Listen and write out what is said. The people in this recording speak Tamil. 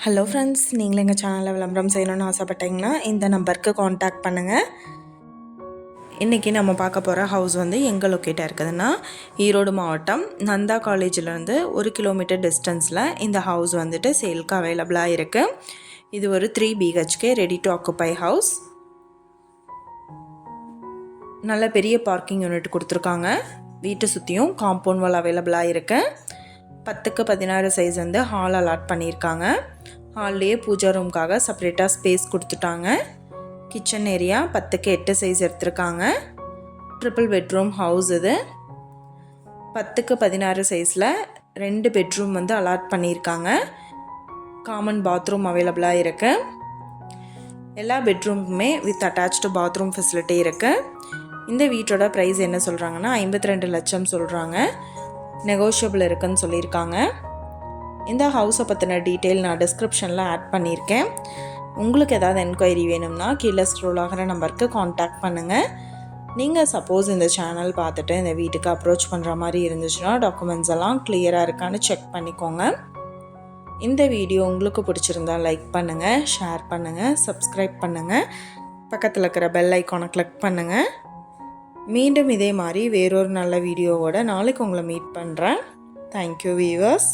ஹலோ ஃப்ரெண்ட்ஸ், நீங்களும் எங்கள் சேனலில் விளம்பரம் செய்யணும்னு ஆசைப்பட்டீங்கன்னா இந்த நம்பருக்கு காண்டாக்ட் பண்ணுங்கள். இன்றைக்கி நம்ம பார்க்க போகிற ஹவுஸ் வந்து எங்கே லொக்கேட்டாக இருக்குதுன்னா, ஈரோடு மாவட்டம் நந்தா காலேஜிலேருந்து 1 கிலோமீட்டர் டிஸ்டன்ஸில் இந்த ஹவுஸ் வந்துட்டு சேலுக்கு அவைலபிளாக இருக்குது. இது ஒரு 3 BHK ready to occupy house. நல்ல பெரிய பார்க்கிங் யூனிட் கொடுத்துருக்காங்க. வீட்டை சுற்றியும் காம்பவுண்ட் வால் அவைலபிளாக இருக்குது. 10க்கு 16 சைஸ் வந்து ஹால் அலாட் பண்ணியிருக்காங்க. ஹால்லேயே பூஜா ரூம்காக செப்பரேட்டாக ஸ்பேஸ் கொடுத்துட்டாங்க. கிச்சன் ஏரியா 10க்கு 8 சைஸ் எடுத்திருக்காங்க. ட்ரிபிள் பெட்ரூம் ஹவுஸ் இது. 10க்கு 16 சைஸில் 2 பெட்ரூம் வந்து அலாட் பண்ணியிருக்காங்க. காமன் பாத்ரூம் அவைலபிளாக இருக்குது. எல்லா பெட்ரூமுக்குமே வித் அட்டாச்டு பாத்ரூம் ஃபெசிலிட்டி இருக்குது. இந்த வீட்டோட ப்ரைஸ் என்ன சொல்கிறாங்கன்னா 52 லட்சம் சொல்கிறாங்க. நெகோஷியபிள் இருக்குன்னு சொல்லியிருக்காங்க. இந்த ஹவுஸை பற்றின டீட்டெயில் நான் டிஸ்கிரிப்ஷனில் ஆட் பண்ணியிருக்கேன். உங்களுக்கு ஏதாவது என்கொயரி வேணும்னா கீழே ஸ்க்ரோல் ஆகிற நம்பருக்கு காண்டாக்ட் பண்ணுங்கள். நீங்கள் சப்போஸ் இந்த சேனல் பார்த்துட்டு இந்த வீட்டுக்கு அப்ரோச் பண்ணுற மாதிரி இருந்துச்சுன்னா டாக்குமெண்ட்ஸ் எல்லாம் கிளியராக இருக்கான்னு செக் பண்ணிக்கோங்க. இந்த வீடியோ உங்களுக்கு பிடிச்சிருந்தா லைக் பண்ணுங்கள், ஷேர் பண்ணுங்கள், சப்ஸ்கிரைப் பண்ணுங்கள், பக்கத்தில் இருக்கிற பெல் ஐக்கானை கிளிக் பண்ணுங்கள். மீண்டும் இதே மாதிரி வேறொரு நல்ல வீடியோவோட நாளைக்கு உங்களை மீட் பண்ணுறேன். Thank you viewers.